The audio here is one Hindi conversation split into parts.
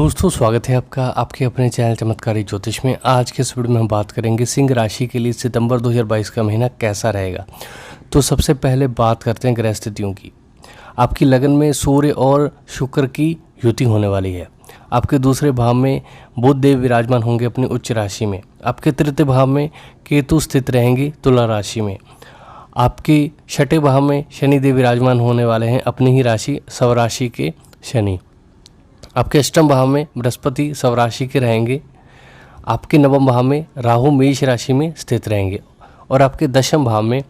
दोस्तों, स्वागत है आपका आपके अपने चैनल चमत्कारी ज्योतिष में। आज के इस वीडियो में हम बात करेंगे सिंह राशि के लिए सितंबर 2022 का महीना कैसा रहेगा। तो सबसे पहले बात करते हैं ग्रह स्थितियों की। आपकी लगन में सूर्य और शुक्र की युति होने वाली है। आपके दूसरे भाव में बुध देव विराजमान होंगे अपनी उच्च राशि में। आपके तृतीय भाव में केतु स्थित रहेंगे तुला राशि में। आपके छठे भाव में शनि देव विराजमान होने वाले हैं अपनी ही राशि स्वराशि के शनि। आपके अष्टम भाव में बृहस्पति स्वराशि के रहेंगे। आपके नवम भाव में राहु मेष राशि में स्थित रहेंगे और आपके दशम भाव में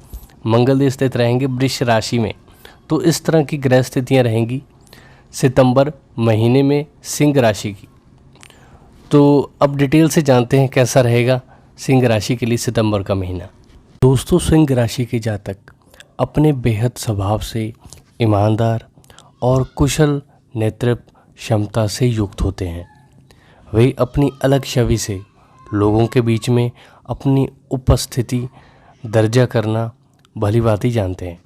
मंगल देव स्थित रहेंगे वृष राशि में। तो इस तरह की ग्रह स्थितियाँ रहेंगी सितंबर महीने में सिंह राशि की। तो अब डिटेल से जानते हैं कैसा रहेगा सिंह राशि के लिए सितंबर का महीना। दोस्तों, सिंह राशि के जातक अपने बेहद स्वभाव से ईमानदार और कुशल नेतृत्व क्षमता से युक्त होते हैं। वे अपनी अलग छवि से लोगों के बीच में अपनी उपस्थिति दर्जा करना भलीभांति जानते हैं।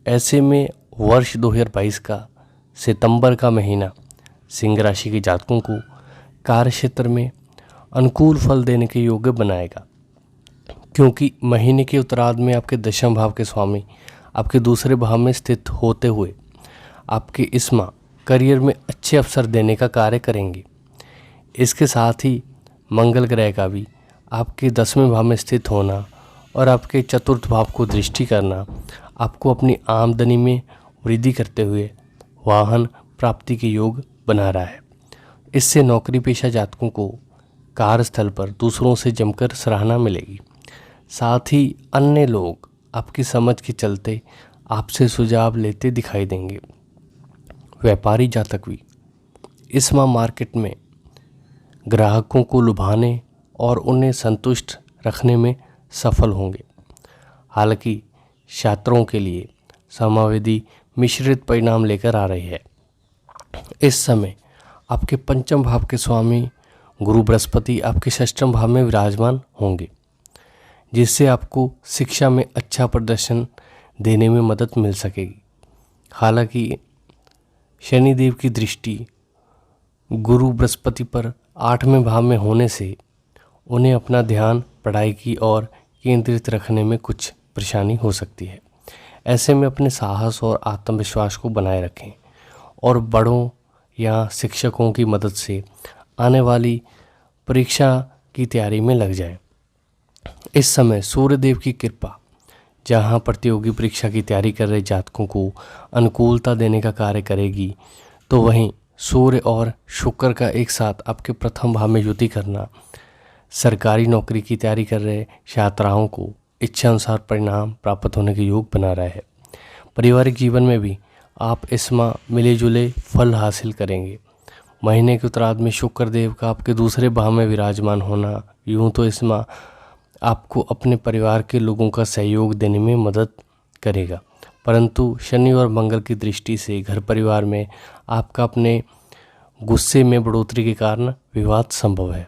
ऐसे में वर्ष 2022 का सितंबर का महीना सिंह राशि के जातकों को कार्यक्षेत्र में अनुकूल फल देने के योग्य बनाएगा, क्योंकि महीने के उत्तरार्ध में आपके दशम भाव के स्वामी आपके दूसरे भाव में स्थित होते हुए आपके इस माह करियर में अच्छे अवसर देने का कार्य करेंगे। इसके साथ ही मंगल ग्रह का भी आपके 10वें भाव में स्थित होना और आपके चतुर्थ भाव को दृष्टि करना आपको अपनी आमदनी में वृद्धि करते हुए वाहन प्राप्ति के योग बना रहा है। इससे नौकरी पेशा जातकों को कार्यस्थल पर दूसरों से जमकर सराहना मिलेगी। साथ ही अन्य लोग आपकी समझ के चलते आपसे सुझाव लेते दिखाई देंगे। व्यापारी जातक भी इस माह मार्केट में ग्राहकों को लुभाने और उन्हें संतुष्ट रखने में सफल होंगे। हालांकि छात्रों के लिए समावेदी मिश्रित परिणाम लेकर आ रही है। इस समय आपके पंचम भाव के स्वामी गुरु बृहस्पति आपके षष्ठम भाव में विराजमान होंगे, जिससे आपको शिक्षा में अच्छा प्रदर्शन देने में मदद मिल सकेगी। हालांकि शनिदेव की दृष्टि गुरु बृहस्पति पर 8वें भाव में होने से उन्हें अपना ध्यान पढ़ाई की ओर केंद्रित रखने में कुछ परेशानी हो सकती है। ऐसे में अपने साहस और आत्मविश्वास को बनाए रखें और बड़ों या शिक्षकों की मदद से आने वाली परीक्षा की तैयारी में लग जाएं। इस समय सूर्यदेव की कृपा जहाँ प्रतियोगी परीक्षा की तैयारी कर रहे जातकों को अनुकूलता देने का कार्य करेगी, तो वहीं सूर्य और शुक्र का एक साथ आपके प्रथम भाव में युति करना सरकारी नौकरी की तैयारी कर रहे छात्राओं को इच्छा अनुसार परिणाम प्राप्त होने के योग बना रहा है। पारिवारिक जीवन में भी आप इस माह मिले जुले फल हासिल करेंगे। महीने के उत्तरार्ध में शुक्र देव का आपके दूसरे भाव में विराजमान होना यूँ तो इस माह आपको अपने परिवार के लोगों का सहयोग देने में मदद करेगा, परंतु शनि और मंगल की दृष्टि से घर परिवार में आपका अपने गुस्से में बढ़ोतरी के कारण विवाद संभव है।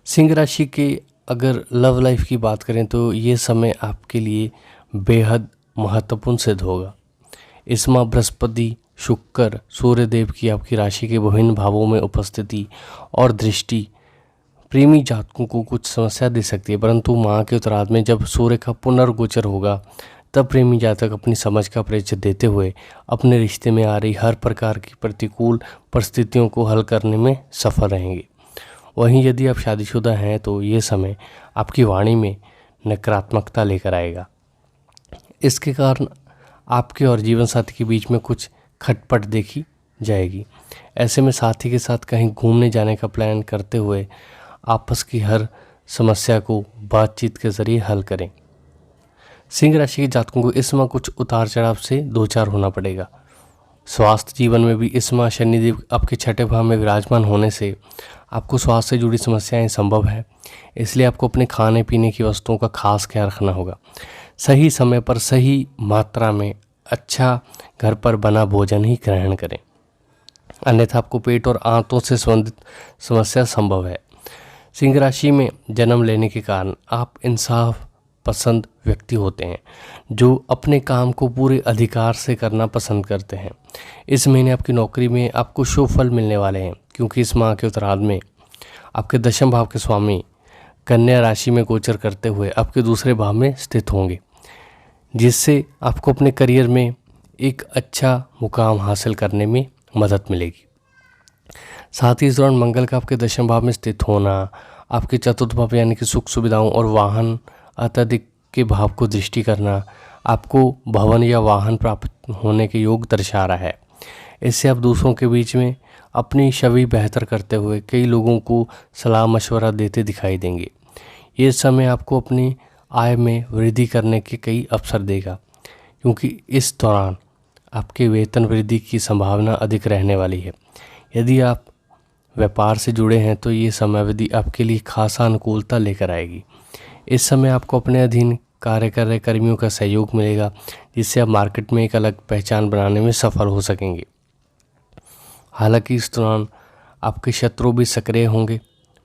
सिंह राशि के अगर लव लाइफ की बात करें तो ये समय आपके लिए बेहद महत्वपूर्ण सिद्ध होगा। इस माह बृहस्पति शुक्र सूर्यदेव की आपकी राशि के विभिन्न भावों में उपस्थिति और दृष्टि प्रेमी जातकों को कुछ समस्या दे सकती है, परंतु माह के उत्तरार्ध में जब सूर्य का पुनर्गोचर होगा तब प्रेमी जातक अपनी समझ का परिचय देते हुए अपने रिश्ते में आ रही हर प्रकार की प्रतिकूल परिस्थितियों को हल करने में सफल रहेंगे। वहीं यदि आप शादीशुदा हैं तो ये समय आपकी वाणी में नकारात्मकता लेकर आएगा। इसके कारण आपके और जीवन साथी के बीच में कुछ खटपट देखी जाएगी। ऐसे में साथी के साथ कहीं घूमने जाने का प्लान करते हुए आपस की हर समस्या को बातचीत के जरिए हल करें। सिंह राशि के जातकों को इस माह कुछ उतार चढ़ाव से दो चार होना पड़ेगा। स्वास्थ्य जीवन में भी इस माह शनिदेव आपके छठे भाव में विराजमान होने से आपको स्वास्थ्य से जुड़ी समस्याएं संभव है। इसलिए आपको अपने खाने पीने की वस्तुओं का खास ख्याल रखना होगा। सही समय पर सही मात्रा में अच्छा घर पर बना भोजन ही ग्रहण करें, अन्यथा आपको पेट और आंतों से संबंधित समस्या संभव है। सिंह राशि में जन्म लेने के कारण आप इंसाफ पसंद व्यक्ति होते हैं जो अपने काम को पूरे अधिकार से करना पसंद करते हैं। इस महीने आपकी नौकरी में आपको शुभ फल मिलने वाले हैं, क्योंकि इस माह के उत्तरार्ध में आपके दशम भाव के स्वामी कन्या राशि में गोचर करते हुए आपके दूसरे भाव में स्थित होंगे, जिससे आपको अपने करियर में एक अच्छा मुकाम हासिल करने में मदद मिलेगी। साथ ही इस दौरान मंगल का आपके दशम भाव में स्थित होना आपके चतुर्थ भाव यानी कि सुख सुविधाओं और वाहन अत्यधिक के भाव को दृष्टि करना आपको भवन या वाहन प्राप्त होने के योग दर्शा रहा है। इससे आप दूसरों के बीच में अपनी छवि बेहतर करते हुए कई लोगों को सलाह मशवरा देते दिखाई देंगे। ये समय आपको अपनी आय में वृद्धि करने के कई अवसर देगा, क्योंकि इस दौरान आपके वेतन वृद्धि की संभावना अधिक रहने वाली है। यदि आप व्यापार से जुड़े हैं तो ये समयावधि आपके लिए खासा अनुकूलता लेकर आएगी। इस समय आपको अपने अधीन कार्य कर रहे कर्मियों का सहयोग मिलेगा, जिससे आप मार्केट में एक अलग पहचान बनाने में सफल हो सकेंगे। हालांकि इस दौरान आपके शत्रु भी सक्रिय होंगे,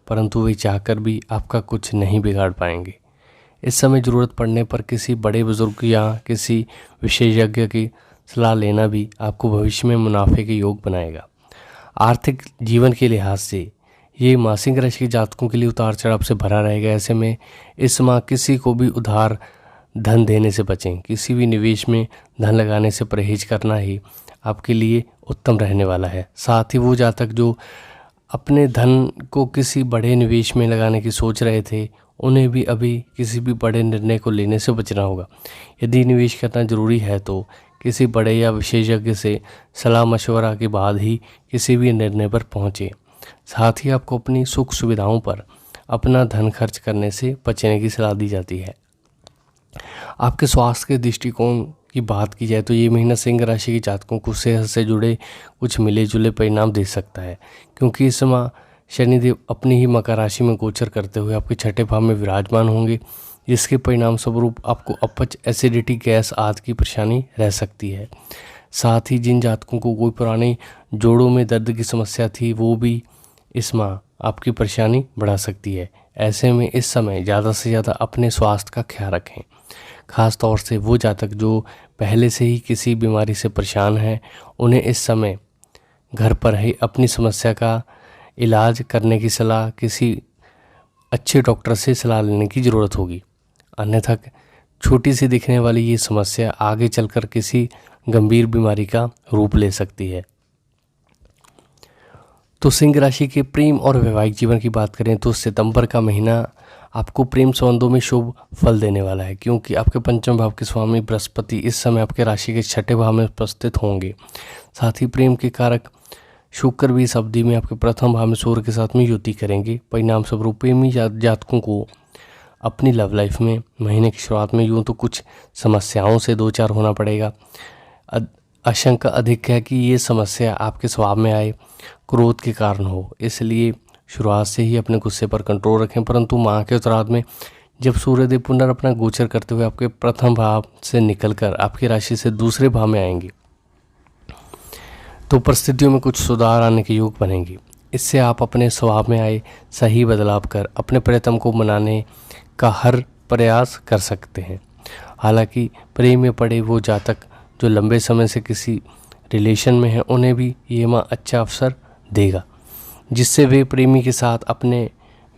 परंतु वे चाहकर भी आपका कुछ नहीं बिगाड़ पाएंगे। इस समय ज़रूरत पड़ने पर किसी बड़े बुजुर्ग या किसी विशेषज्ञ की सलाह लेना भी आपको भविष्य में मुनाफे के योग बनाएगा। आर्थिक जीवन के लिहाज से ये माह सिंह राशि के जातकों के लिए उतार चढ़ाव से भरा रहेगा। ऐसे में इस माह किसी को भी उधार धन देने से बचें। किसी भी निवेश में धन लगाने से परहेज करना ही आपके लिए उत्तम रहने वाला है। साथ ही वो जातक जो अपने धन को किसी बड़े निवेश में लगाने की सोच रहे थे, उन्हें भी अभी किसी भी बड़े निर्णय को लेने से बचना होगा। यदि निवेश करना जरूरी है तो किसी बड़े या विशेषज्ञ से सलाह मशवरा के बाद ही किसी भी निर्णय पर पहुँचे। साथ ही आपको अपनी सुख सुविधाओं पर अपना धन खर्च करने से बचने की सलाह दी जाती है। आपके स्वास्थ्य के दृष्टिकोण की बात की जाए तो ये महीना सिंह राशि के जातकों को सेहत से जुड़े कुछ मिले जुले परिणाम दे सकता है, क्योंकि इस माह शनिदेव अपनी ही मकर राशि में गोचर करते हुए आपके छठे भाव में विराजमान होंगे, जिसके परिणाम स्वरूप आपको अपच, एसिडिटी, गैस आदि की परेशानी रह सकती है। साथ ही जिन जातकों को कोई पुराने जोड़ों में दर्द की समस्या थी, वो भी इस माह आपकी परेशानी बढ़ा सकती है। ऐसे में इस समय ज़्यादा से ज़्यादा अपने स्वास्थ्य का ख्याल रखें। खास तौर से वो जातक जो पहले से ही किसी बीमारी से परेशान हैं, उन्हें इस समय घर पर ही अपनी समस्या का इलाज करने की सलाह किसी अच्छे डॉक्टर से सलाह लेने की ज़रूरत होगी। अन्यथा छोटी सी दिखने वाली ये समस्या आगे चलकर किसी गंभीर बीमारी का रूप ले सकती है। तो सिंह राशि के प्रेम और वैवाहिक जीवन की बात करें तो सितंबर का महीना आपको प्रेम संबंधों में शुभ फल देने वाला है, क्योंकि आपके पंचम भाव के स्वामी बृहस्पति इस समय आपके राशि के छठे भाव में उपस्थित होंगे। साथ ही प्रेम के कारक शुक्र भी इस अवधि में आपके प्रथम भाव में सूर्य के साथ में युति करेंगे। परिणाम स्वरूप प्रेमी जातकों को अपनी लव लाइफ में महीने की शुरुआत में यूँ तो कुछ समस्याओं से दो चार होना पड़ेगा। आशंका अधिक है कि ये समस्या आपके स्वभाव में आए, क्रोध के कारण हो, इसलिए शुरुआत से ही अपने गुस्से पर कंट्रोल रखें। परंतु माह के उत्तरार्ध में जब सूर्यदेव पुनः अपना गोचर करते हुए आपके प्रथम भाव से निकलकर आपकी राशि से दूसरे भाव में आएंगे, तो परिस्थितियों में कुछ सुधार आने के योग बनेंगे। इससे आप अपने स्वभाव में आए सही बदलाव कर अपने प्रियतम को मनाने का हर प्रयास कर सकते हैं। हालांकि प्रेम में पड़े वो जातक जो लंबे समय से किसी रिलेशन में हैं, उन्हें भी ये माह अच्छा अवसर देगा, जिससे वे प्रेमी के साथ अपने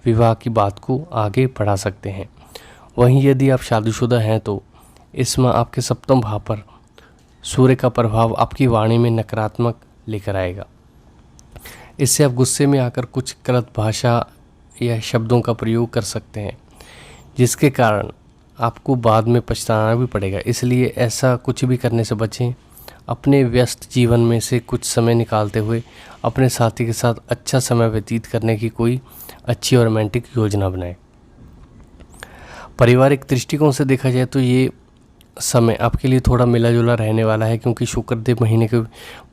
विवाह की बात को आगे बढ़ा सकते हैं। वहीं यदि आप शादीशुदा हैं तो इस माह आपके सप्तम भाव पर सूर्य का प्रभाव आपकी वाणी में नकारात्मक लेकर आएगा। इससे आप गुस्से में आकर कुछ गलत भाषा या शब्दों का प्रयोग कर सकते हैं, जिसके कारण आपको बाद में पछताना भी पड़ेगा। इसलिए ऐसा कुछ भी करने से बचें। अपने व्यस्त जीवन में से कुछ समय निकालते हुए अपने साथी के साथ अच्छा समय व्यतीत करने की कोई अच्छी और रोमांटिक योजना बनाएं। पारिवारिक दृष्टिकोण से देखा जाए तो ये समय आपके लिए थोड़ा मिला जुला रहने वाला है, क्योंकि शुक्रदेव महीने के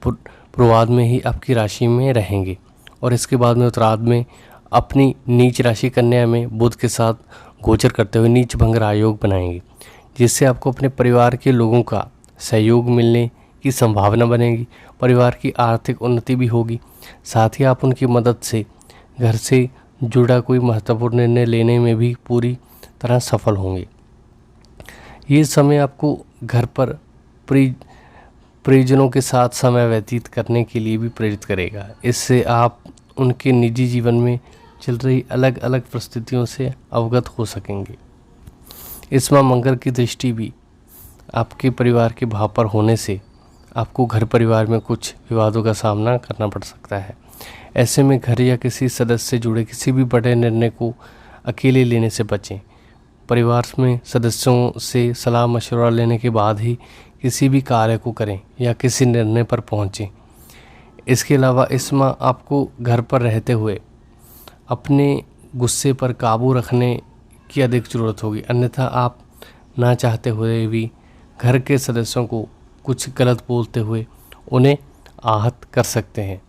पूर्वार्ध में ही आपकी राशि में रहेंगे और इसके बाद में उत्तरार्ध में अपनी नीच राशि कन्या में बुध के साथ गोचर करते हुए नीच भंग राजयोग बनाएंगे, जिससे आपको अपने परिवार के लोगों का सहयोग मिलने की संभावना बनेगी। परिवार की आर्थिक उन्नति भी होगी। साथ ही आप उनकी मदद से घर से जुड़ा कोई महत्वपूर्ण निर्णय लेने में भी पूरी तरह सफल होंगे। ये समय आपको घर पर परिजनों के साथ समय व्यतीत करने के लिए भी प्रेरित करेगा। इससे आप उनके निजी जीवन में चल रही अलग अलग परिस्थितियों से अवगत हो सकेंगे। इस माह मंगल की दृष्टि भी आपके परिवार के भाव पर होने से आपको घर परिवार में कुछ विवादों का सामना करना पड़ सकता है। ऐसे में घर या किसी सदस्य से जुड़े किसी भी बड़े निर्णय को अकेले लेने से बचें। परिवार में सदस्यों से सलाह मशवरा लेने के बाद ही किसी भी कार्य को करें या किसी निर्णय पर पहुंचें। इसके अलावा इस माह आपको घर पर रहते हुए अपने गुस्से पर काबू रखने की अधिक ज़रूरत होगी, अन्यथा आप ना चाहते हुए भी घर के सदस्यों को कुछ गलत बोलते हुए उन्हें आहत कर सकते हैं।